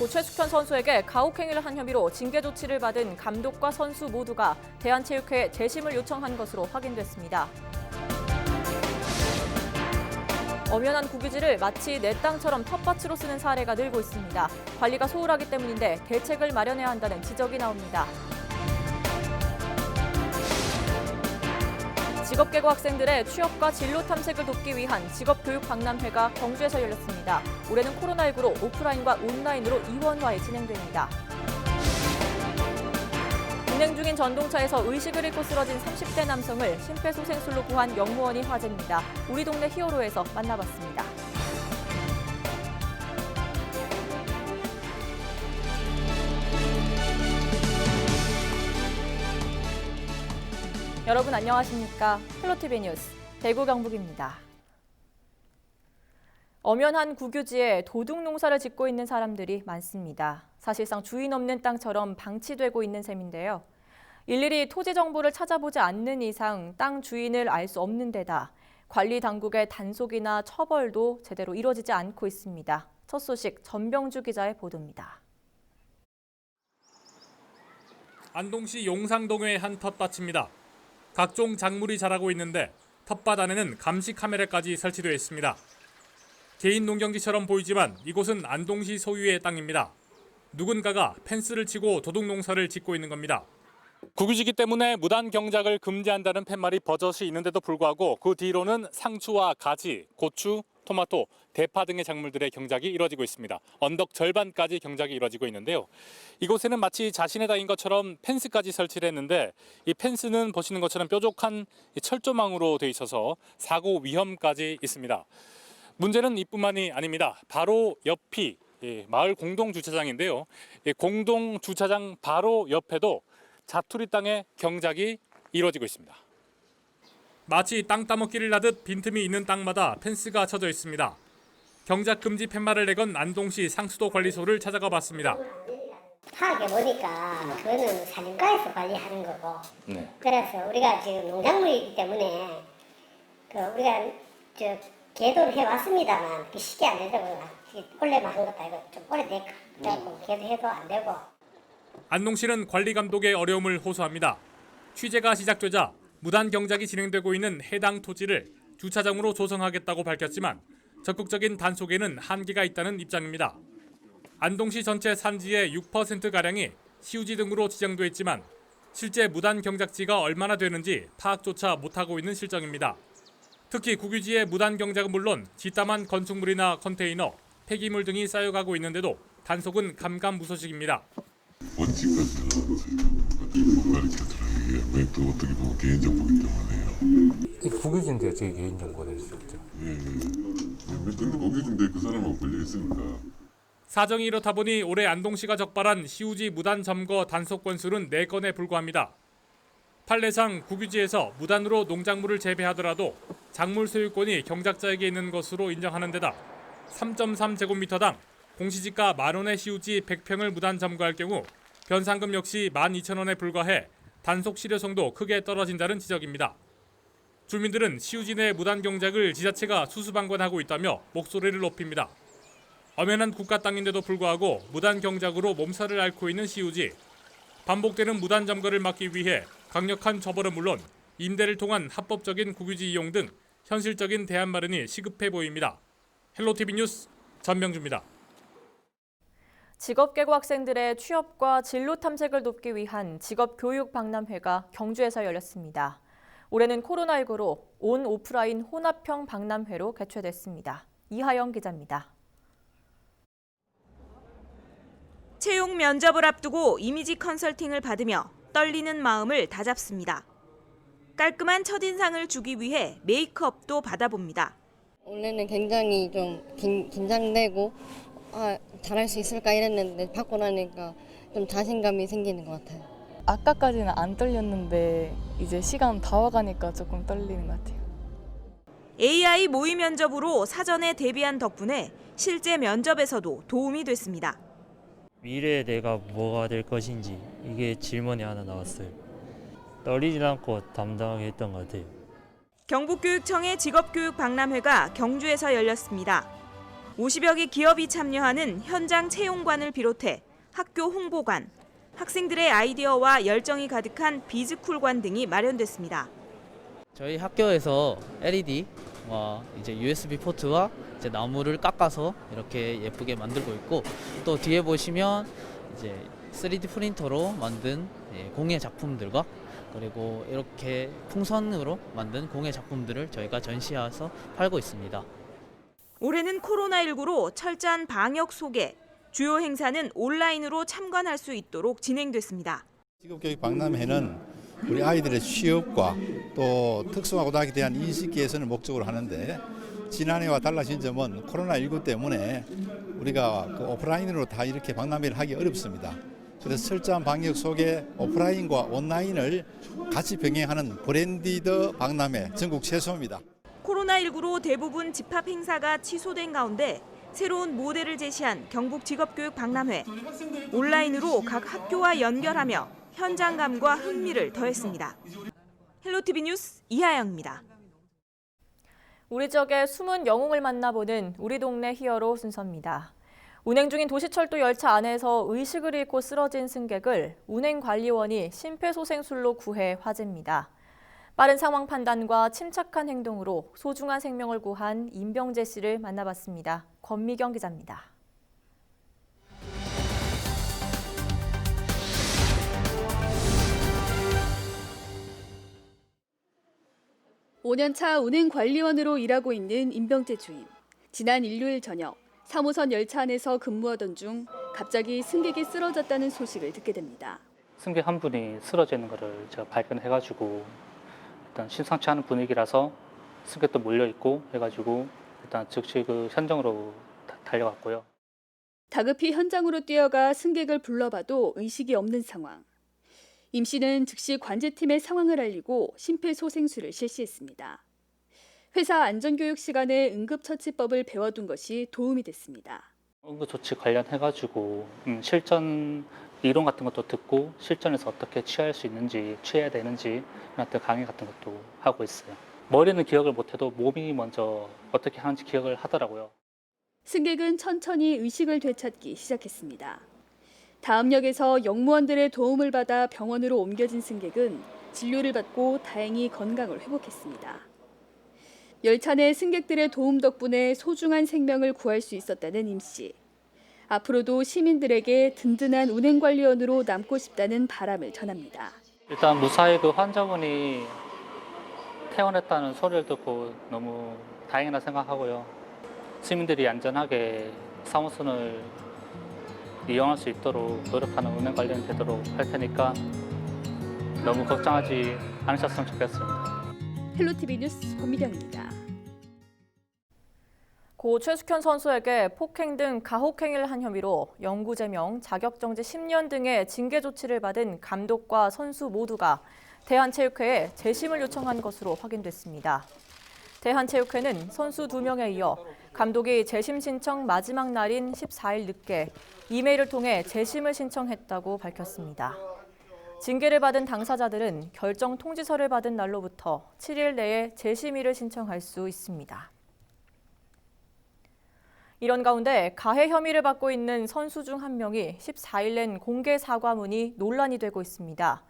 프로야구 최숙현 선수에게 가혹행위를 한 혐의로 징계 조치를 받은 감독과 선수 모두가 대한체육회에 재심을 요청한 것으로 확인됐습니다. 엄연한 국유지를 마치 내 땅처럼 텃밭으로 쓰는 사례가 늘고 있습니다. 관리가 소홀하기 때문인데 대책을 마련해야 한다는 지적이 나옵니다. 직업계고 학생들의 취업과 진로 탐색을 돕기 위한 직업교육박람회가 경주에서 열렸습니다. 올해는 코로나19로 오프라인과 온라인으로 이원화에 진행됩니다. 운행 중인 전동차에서 의식을 잃고 쓰러진 30대 남성을 심폐소생술로 구한 영무원이 화제입니다. 우리 동네 히어로에서 만나봤습니다. 여러분 안녕하십니까? 헬로티비 뉴스 대구 경북입니다. 엄연한 국유지에 도둑 농사를 짓고 있는 사람들이 많습니다. 사실상 주인 없는 땅처럼 방치되고 있는 셈인데요. 일일이 토지 정보를 찾아보지 않는 이상 땅 주인을 알 수 없는 데다 관리 당국의 단속이나 처벌도 제대로 이루어지지 않고 있습니다. 첫 소식 전병주 기자의 보도입니다. 안동시 용상동의 한 텃밭입니다. 각종 작물이 자라고 있는데 텃밭 안에는 감시 카메라까지 설치되어 있습니다. 개인 농경지처럼 보이지만 이곳은 안동시 소유의 땅입니다. 누군가가 펜스를 치고 도둑 농사를 짓고 있는 겁니다. 국유지기 때문에 무단 경작을 금지한다는 팻말이 버젓이 있는데도 불구하고 그 뒤로는 상추와 가지, 고추, 토마토, 대파 등의 작물들의 경작이 이루어지고 있습니다. 언덕 절반까지 경작이 이루어지고 있는데요. 이곳에는 마치 자신의 땅인 것처럼 펜스까지 설치를 했는데 이 펜스는 보시는 것처럼 뾰족한 철조망으로 되어 있어서 사고 위험까지 있습니다. 문제는 이뿐만이 아닙니다. 바로 옆이 마을 공동주차장인데요. 공동주차장 바로 옆에도 자투리 땅의 경작이 이루어지고 있습니다. 마치 땅 따먹기를 하듯 빈틈이 있는 땅마다 펜스가 쳐져 있습니다. 경작 금지 팻말을 내건 안동시 상수도 관리소를 찾아가 봤습니다. 파악해 보니까 그거는 산림과에서 관리하는 거고, 그래서 우리가 지금 농작물이기 때문에 우리가 계도를 해왔습니다만 쉽게 안 되더라고요. 원래만 한 것도 아니고 좀 오래됐고 그래갖고 계도해도 안 되고. 안동시는 관리 감독의 어려움을 호소합니다. 취재가 시작되자 무단 경작이 진행되고 있는 해당 토지를 주차장으로 조성하겠다고 밝혔지만 적극적인 단속에는 한계가 있다는 입장입니다. 안동시 전체 산지의 6%가량이 시우지 등으로 지정돼 있지만 실제 무단 경작지가 얼마나 되는지 파악조차 못하고 있는 실정입니다. 특히 국유지의 무단 경작은 물론 짓담한 건축물이나 컨테이너, 폐기물 등이 쌓여가고 있는데도 단속은 감감무소식입니다. 원칙까지는 가르쳐줘요. 이게 또 어떻게 보면 개인정보이기 때문에요. 국유지인데 어떻게 개인정보가 될 수 있죠? 근데 국유지인데 그 사람하고 걸려 있으니까. 사정이 이렇다 보니 올해 안동시가 적발한 시우지 무단 점거 단속 건수는 4건에 불과합니다. 판례상 국유지에서 무단으로 농작물을 재배하더라도 작물 소유권이 경작자에게 있는 것으로 인정하는 데다 3.3제곱미터당 공시지가 10,000원의 시우지 100평을 무단 점거할 경우 변상금 역시 12,000원에 불과해 단속 실효성도 크게 떨어진다는 지적입니다. 주민들은 시우지 내 무단 경작을 지자체가 수수방관하고 있다며 목소리를 높입니다. 엄연한 국가 땅인데도 불구하고 무단 경작으로 몸살을 앓고 있는 시우지. 반복되는 무단 점거를 막기 위해 강력한 처벌은 물론 임대를 통한 합법적인 국유지 이용 등 현실적인 대안 마련이 시급해 보입니다. 헬로티비 뉴스 전병주입니다. 직업계고 학생들의 취업과 진로 탐색을 돕기 위한 직업교육박람회가 경주에서 열렸습니다. 올해는 코로나19로 온 오프라인 혼합형 박람회로 개최됐습니다. 이하영 기자입니다. 채용 면접을 앞두고 이미지 컨설팅을 받으며 떨리는 마음을 다잡습니다. 깔끔한 첫인상을 주기 위해 메이크업도 받아봅니다. 원래는 굉장히 좀 긴장되고 잘할 수 있을까 이랬는데 받고 나니까 좀 자신감이 생기는 것 같아요. 아까까지는 안 떨렸는데 이제 시간 다 와가니까 조금 떨리는 것 같아요. AI 모의 면접으로 사전에 대비한 덕분에 실제 면접에서도 도움이 됐습니다. 미래에 내가 뭐가 될 것인지 이게 질문이 하나 나왔어요. 떨리진 않고 담당하게 했던 것 같아요. 경북교육청의 직업교육 박람회가 경주에서 열렸습니다. 50여 개 기업이 참여하는 현장 채용관을 비롯해 학교 홍보관, 학생들의 아이디어와 열정이 가득한 비즈쿨관 등이 마련됐습니다. 저희 학교에서 LED와 이제 USB 포트와 이제 나무를 깎아서 이렇게 예쁘게 만들고 있고, 또 뒤에 보시면 이제 3D 프린터로 만든 공예 작품들과 그리고 이렇게 풍선으로 만든 공예 작품들을 저희가 전시해서 팔고 있습니다. 올해는 코로나19로 철저한 방역 속에 주요 행사는 온라인으로 참관할 수 있도록 진행됐습니다. 직업교육 박람회는 우리 아이들의 취업과 또 특수고등학교에 대한 인식 개선을 목적으로 하는데, 지난해와 달라진 점은 코로나19 때문에 우리가 오프라인으로 다 이렇게 박람회를 하기 어렵습니다. 그래서 철저한 방역 속에 오프라인과 온라인을 같이 병행하는 브랜디드 박람회 전국 최초입니다. 코로나19로 대부분 집합 행사가 취소된 가운데 새로운 모델을 제시한 경북 직업교육 박람회. 온라인으로 각 학교와 연결하며 현장감과 흥미를 더했습니다. 헬로티비 뉴스 이하영입니다. 우리 지역의 숨은 영웅을 만나보는 우리 동네 히어로 순서입니다. 운행 중인 도시철도 열차 안에서 의식을 잃고 쓰러진 승객을 운행관리원이 심폐소생술로 구해 화제입니다. 빠른 상황 판단과 침착한 행동으로 소중한 생명을 구한 임병재 씨를 만나봤습니다. 권미경 기자입니다. 5년차 운행관리원으로 일하고 있는 임병재 주임. 지난 일요일 저녁 3호선 열차 안에서 근무하던 중 갑자기 승객이 쓰러졌다는 소식을 듣게 됩니다. 승객 한 분이 쓰러져 있는 것을 제가 발견해가지고 일단 심상치 않은 분위기라서 승객도 몰려있고 해가지고 일단 즉시 그 현장으로 달려갔고요. 다급히 현장으로 뛰어가 승객을 불러봐도 의식이 없는 상황. 임 씨는 즉시 관제팀에 상황을 알리고 심폐소생술을 실시했습니다. 회사 안전교육 시간에 응급처치법을 배워둔 것이 도움이 됐습니다. 응급조치 관련해가지고 실전 이론 같은 것도 듣고 실전에서 어떻게 취할 수 있는지, 취해야 되는지 같은 강의 같은 것도 하고 있어요. 머리는 기억을 못해도 몸이 먼저 어떻게 하는지 기억을 하더라고요. 승객은 천천히 의식을 되찾기 시작했습니다. 다음 역에서 역무원들의 도움을 받아 병원으로 옮겨진 승객은 진료를 받고 다행히 건강을 회복했습니다. 열차 내 승객들의 도움 덕분에 소중한 생명을 구할 수 있었다는 임 씨. 앞으로도 시민들에게 든든한 운행관리원으로 남고 싶다는 바람을 전합니다. 일단 무사히 그 환자분이 퇴원했다는 소리를 듣고 너무 다행이라 생각하고요. 시민들이 안전하게 3호선을 이용할 수 있도록 노력하는 운행관리원이 되도록 할 테니까 너무 걱정하지 않으셨으면 좋겠습니다. 헬로티비 뉴스 권미경입니다. 고 최숙현 선수에게 폭행 등 가혹행위를 한 혐의로 영구제명, 자격정지 10년 등의 징계 조치를 받은 감독과 선수 모두가 대한체육회에 재심을 요청한 것으로 확인됐습니다. 대한체육회는 선수 2명에 이어 감독이 재심 신청 마지막 날인 14일 늦게 이메일을 통해 재심을 신청했다고 밝혔습니다. 징계를 받은 당사자들은 결정 통지서를 받은 날로부터 7일 내에 재심의를 신청할 수 있습니다. 이런 가운데 가해 혐의를 받고 있는 선수 중 한 명이 14일 낸 공개 사과문이 논란이 되고 있습니다.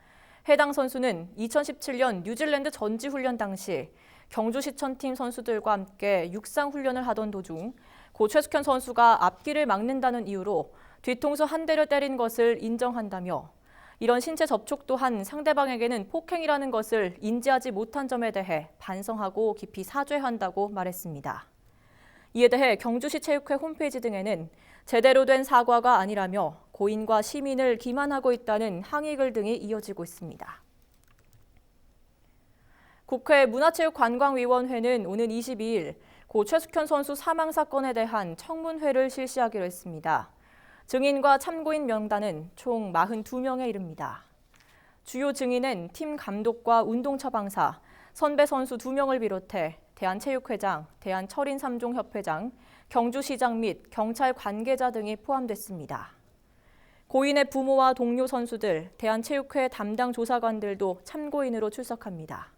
해당 선수는 2017년 뉴질랜드 전지훈련 당시 경주시청팀 선수들과 함께 육상훈련을 하던 도중 고 최숙현 선수가 앞길을 막는다는 이유로 뒤통수 한 대를 때린 것을 인정한다며 이런 신체 접촉 또한 상대방에게는 폭행이라는 것을 인지하지 못한 점에 대해 반성하고 깊이 사죄한다고 말했습니다. 이에 대해 경주시 체육회 홈페이지 등에는 제대로 된 사과가 아니라며 고인과 시민을 기만하고 있다는 항의글 등이 이어지고 있습니다. 국회 문화체육관광위원회는 오는 22일 고 최숙현 선수 사망 사건에 대한 청문회를 실시하기로 했습니다. 증인과 참고인 명단은 총 42명에 이릅니다. 주요 증인은 팀 감독과 운동처방사, 선배 선수 2명을 비롯해 대한체육회장, 대한철인 3종 협회장, 경주시장 및 경찰 관계자 등이 포함됐습니다. 고인의 부모와 동료 선수들, 대한체육회 담당 조사관들도 참고인으로 출석합니다.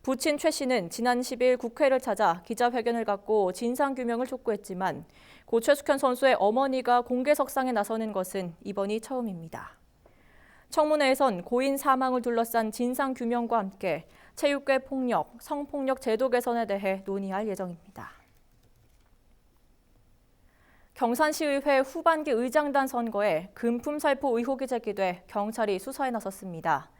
부친 최 씨는 지난 10일 국회를 찾아 기자회견을 갖고 진상규명을 촉구했지만 고 최숙현 선수의 어머니가 공개석상에 나서는 것은 이번이 처음입니다. 청문회에선 고인 사망을 둘러싼 진상규명과 함께 체육계 폭력, 성폭력 제도 개선에 대해 논의할 예정입니다. 경산시의회 후반기 의장단 선거에 금품 살포 의혹이 제기돼 경찰이 수사에 나섰습니다.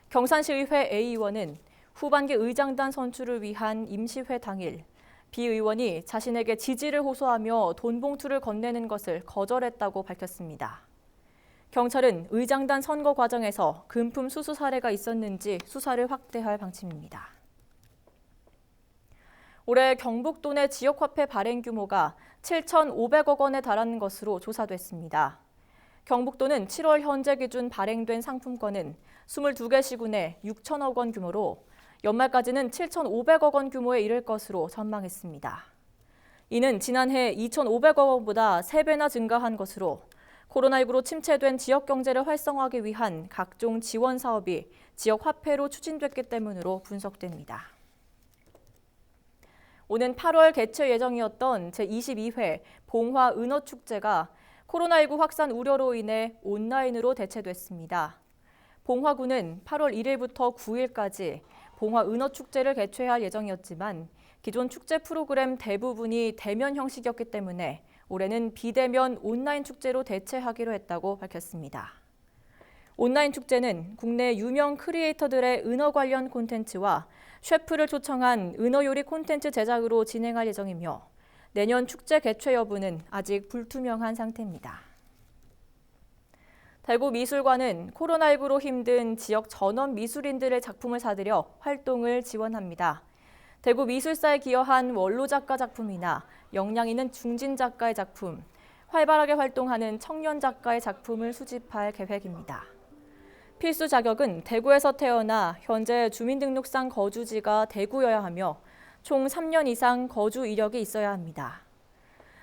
경산시의회 A 의원은 후반기 의장단 선출을 위한 임시회 당일 B 의원이 자신에게 지지를 호소하며 돈 봉투를 건네는 것을 거절했다고 밝혔습니다. 경찰은 의장단 선거 과정에서 금품 수수 사례가 있었는지 수사를 확대할 방침입니다. 올해 경북도 내 지역화폐 발행 규모가 7,500억 원에 달하는 것으로 조사됐습니다. 경북도는 7월 현재 기준 발행된 상품권은 22개 시군에 6천억 원 규모로 연말까지는 7,500억 원 규모에 이를 것으로 전망했습니다. 이는 지난해 2,500억 원보다 3배나 증가한 것으로 코로나19로 침체된 지역 경제를 활성화하기 위한 각종 지원 사업이 지역 화폐로 추진됐기 때문으로 분석됩니다. 오는 8월 개최 예정이었던 제22회 봉화 은어축제가 코로나19 확산 우려로 인해 온라인으로 대체됐습니다. 봉화구는 8월 1일부터 9일까지 봉화 은어축제를 개최할 예정이었지만 기존 축제 프로그램 대부분이 대면 형식이었기 때문에 올해는 비대면 온라인 축제로 대체하기로 했다고 밝혔습니다. 온라인 축제는 국내 유명 크리에이터들의 은어 관련 콘텐츠와 셰프를 초청한 은어 요리 콘텐츠 제작으로 진행할 예정이며 내년 축제 개최 여부는 아직 불투명한 상태입니다. 대구미술관은 코로나19로 힘든 지역 전원 미술인들의 작품을 사들여 활동을 지원합니다. 대구미술사에 기여한 원로 작가 작품이나 역량 있는 중진 작가의 작품, 활발하게 활동하는 청년 작가의 작품을 수집할 계획입니다. 필수 자격은 대구에서 태어나 현재 주민등록상 거주지가 대구여야 하며 총 3년 이상 거주 이력이 있어야 합니다.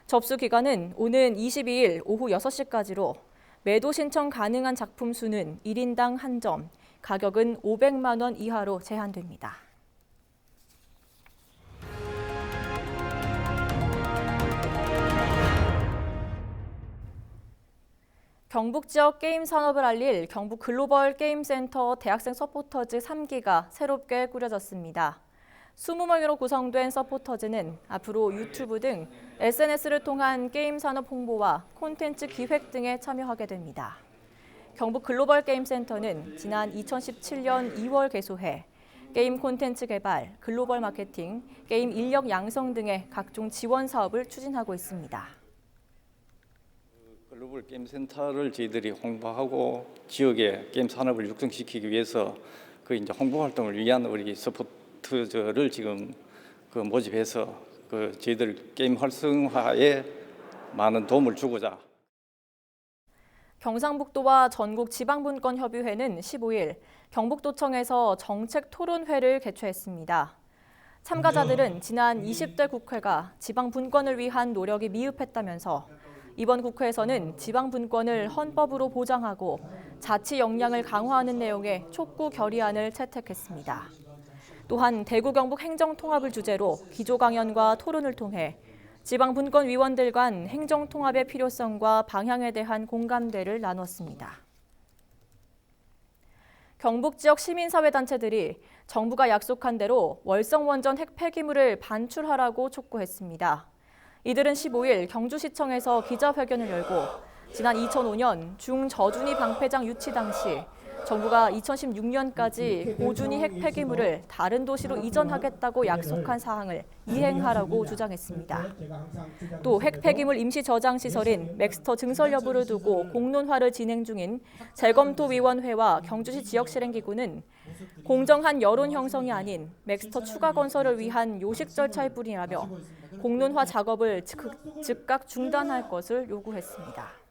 접수 기간은 오는 22일 오후 6시까지로 매도 신청 가능한 작품 수는 1인당 1점, 가격은 500만 원 이하로 제한됩니다. 경북 지역 게임 산업을 알릴 경북 글로벌 게임센터 대학생 서포터즈 3기가 새롭게 꾸려졌습니다. 20명으로 구성된 서포터즈는 앞으로 유튜브 등 SNS를 통한 게임 산업 홍보와 콘텐츠 기획 등에 참여하게 됩니다. 경북 글로벌 게임센터는 지난 2017년 2월 개소해 게임 콘텐츠 개발, 글로벌 마케팅, 게임 인력 양성 등의 각종 지원 사업을 추진하고 있습니다. 글로벌 게임 센터를 저희들이 홍보하고 지역의 게임 산업을 육성시키기 위해서 그 이제 홍보 활동을 위한 우리 서포터즈를 지금 모집해서 저희들 게임 활성화에 많은 도움을 주고자. 경상북도와 전국지방분권협의회는 15일 경북도청에서 정책 토론회를 개최했습니다. 참가자들은 지난 20대 국회가 지방분권을 위한 노력이 미흡했다면서 이번 국회에서는 지방분권을 헌법으로 보장하고 자치 역량을 강화하는 내용의 촉구 결의안을 채택했습니다. 또한 대구 경북 행정통합을 주제로 기조강연과 토론을 통해 지방분권위원들 간 행정통합의 필요성과 방향에 대한 공감대를 나눴습니다. 경북 지역 시민사회단체들이 정부가 약속한 대로 월성원전 핵 폐기물을 반출하라고 촉구했습니다. 이들은 15일 경주시청에서 기자회견을 열고 지난 2005년 중저준위 방패장 유치 당시 정부가 2016년까지 고준위 핵 폐기물을 다른 도시로 이전하겠다고 약속한 사항을 이행하라고 주장했습니다. 또 핵 폐기물 임시 저장 시설인 맥스터 증설 여부를 두고 공론화를 진행 중인 재검토위원회와 경주시 지역실행기구는 공정한 여론 형성이 아닌 맥스터 추가 건설을 위한 요식 절차일 뿐이라며 공론화 작업을 즉각 중단할 것을 요구했습니다.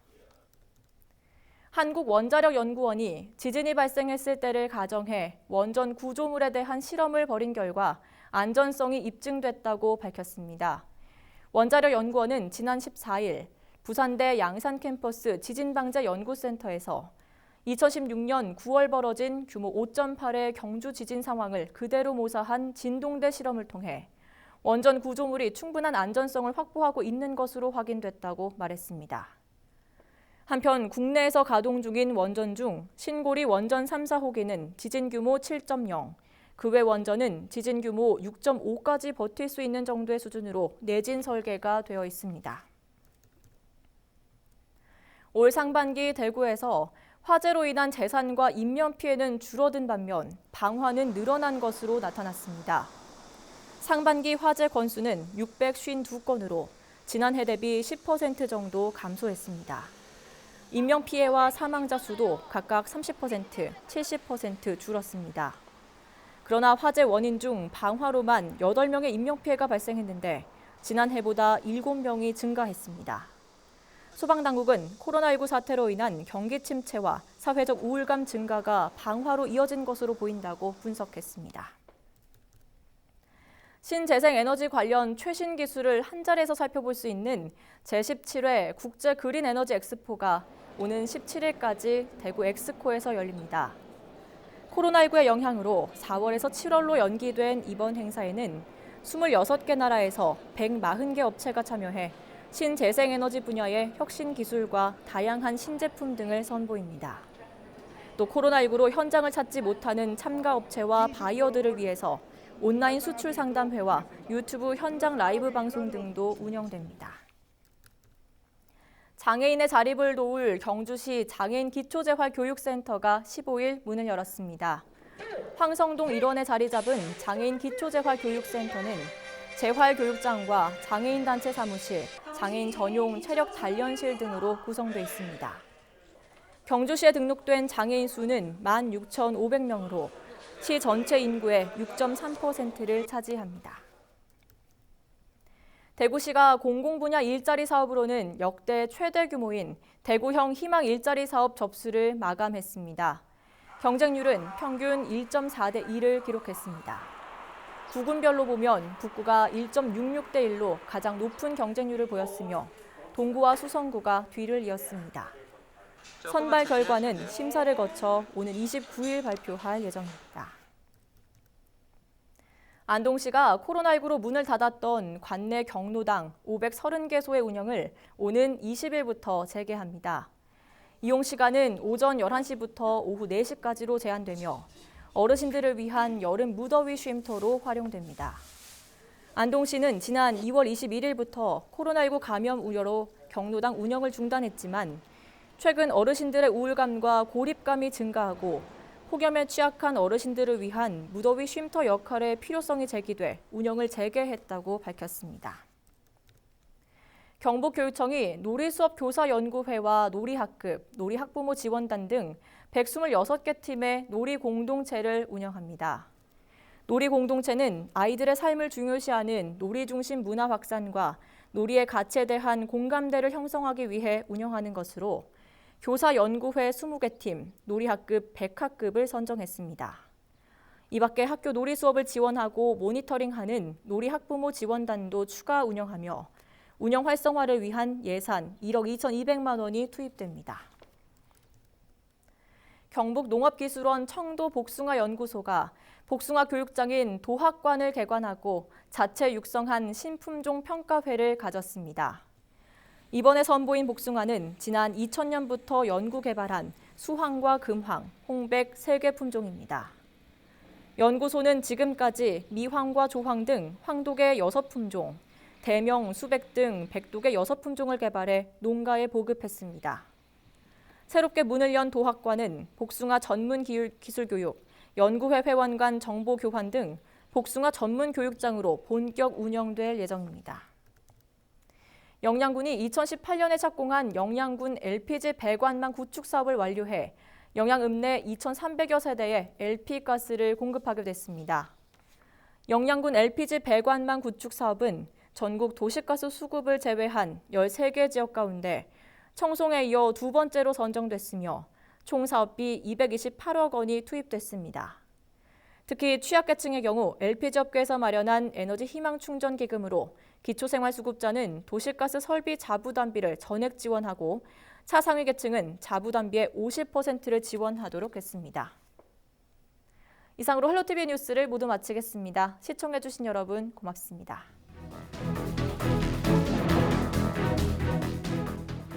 한국원자력연구원이 지진이 발생했을 때를 가정해 원전 구조물에 대한 실험을 벌인 결과 안전성이 입증됐다고 밝혔습니다. 원자력연구원은 지난 14일 부산대 양산 캠퍼스 지진방재연구센터에서 2016년 9월 벌어진 규모 5.8의 경주 지진 상황을 그대로 모사한 진동대 실험을 통해 원전 구조물이 충분한 안전성을 확보하고 있는 것으로 확인됐다고 말했습니다. 한편 국내에서 가동 중인 원전 중 신고리 원전 3, 4호기는 지진 규모 7.0, 그 외 원전은 지진 규모 6.5까지 버틸 수 있는 정도의 수준으로 내진 설계가 되어 있습니다. 올 상반기 대구에서 화재로 인한 재산과 인명 피해는 줄어든 반면 방화는 늘어난 것으로 나타났습니다. 상반기 화재 건수는 652건으로 지난해 대비 10% 정도 감소했습니다. 인명 피해와 사망자 수도 각각 30%, 70% 줄었습니다. 그러나 화재 원인 중 방화로만 8명의 인명피해가 발생했는데 지난해보다 7명이 증가했습니다. 소방당국은 코로나19 사태로 인한 경기 침체와 사회적 우울감 증가가 방화로 이어진 것으로 보인다고 분석했습니다. 신재생에너지 관련 최신 기술을 한 자리에서 살펴볼 수 있는 제17회 국제 그린 에너지 엑스포가 오는 17일까지 대구 엑스코에서 열립니다. 코로나19의 영향으로 4월에서 7월로 연기된 이번 행사에는 26개 나라에서 140개 업체가 참여해 신재생에너지 분야의 혁신 기술과 다양한 신제품 등을 선보입니다. 또 코로나19로 현장을 찾지 못하는 참가 업체와 바이어들을 위해서 온라인 수출 상담회와 유튜브 현장 라이브 방송 등도 운영됩니다. 장애인의 자립을 도울 경주시 장애인 기초재활교육센터가 15일 문을 열었습니다. 황성동 일원에 자리 잡은 장애인 기초재활교육센터는 재활교육장과 장애인단체 사무실, 장애인 전용 체력 단련실 등으로 구성돼 있습니다. 경주시에 등록된 장애인 수는 16,500명으로 시 전체 인구의 6.3%를 차지합니다. 대구시가 공공분야 일자리 사업으로는 역대 최대 규모인 대구형 희망 일자리 사업 접수를 마감했습니다. 경쟁률은 평균 1.4대 1을 기록했습니다. 구군별로 보면 북구가 1.66대 1로 가장 높은 경쟁률을 보였으며 동구와 수성구가 뒤를 이었습니다. 선발 결과는 심사를 거쳐 오는 29일 발표할 예정입니다. 안동시가 코로나19로 문을 닫았던 관내 경로당 530개소의 운영을 오는 20일부터 재개합니다. 이용 시간은 오전 11시부터 오후 4시까지로 제한되며 어르신들을 위한 여름 무더위 쉼터로 활용됩니다. 안동시는 지난 2월 21일부터 코로나19 감염 우려로 경로당 운영을 중단했지만 최근 어르신들의 우울감과 고립감이 증가하고 폭염에 취약한 어르신들을 위한 무더위 쉼터 역할의 필요성이 제기돼 운영을 재개했다고 밝혔습니다. 경북교육청이 놀이수업 교사연구회와 놀이학급, 놀이학부모 지원단 등 126개 팀의 놀이공동체를 운영합니다. 놀이공동체는 아이들의 삶을 중요시하는 놀이 중심 문화 확산과 놀이의 가치에 대한 공감대를 형성하기 위해 운영하는 것으로 교사연구회 20개 팀, 놀이학급 100학급을 선정했습니다. 이 밖에 학교 놀이 수업을 지원하고 모니터링하는 놀이학부모 지원단도 추가 운영하며 운영 활성화를 위한 예산 1억 2,200만 원이 투입됩니다. 경북농업기술원 청도 복숭아 연구소가 복숭아 교육장인 도학관을 개관하고 자체 육성한 신품종 평가회를 가졌습니다. 이번에 선보인 복숭아는 지난 2000년부터 연구 개발한 수황과 금황, 홍백 3개 품종입니다. 연구소는 지금까지 미황과 조황 등 황독의 6품종, 대명, 수백 등 백독의 6품종을 개발해 농가에 보급했습니다. 새롭게 문을 연 도학관은 복숭아 전문 기술 교육, 연구회 회원 간 정보 교환 등 복숭아 전문 교육장으로 본격 운영될 예정입니다. 영양군이 2018년에 착공한 영양군 LPG 배관망 구축 사업을 완료해 영양읍 내 2,300여 세대에 LP가스를 공급하게 됐습니다. 영양군 LPG 배관망 구축 사업은 전국 도시가스 수급을 제외한 13개 지역 가운데 청송에 이어 두 번째로 선정됐으며 총 사업비 228억 원이 투입됐습니다. 특히 취약계층의 경우 LPG 업계에서 마련한 에너지 희망 충전 기금으로 기초생활수급자는 도시가스 설비 자부담비를 전액 지원하고 차상위 계층은 자부담비의 50%를 지원하도록 했습니다. 이상으로 헬로티비 뉴스를 모두 마치겠습니다. 시청해주신 여러분 고맙습니다.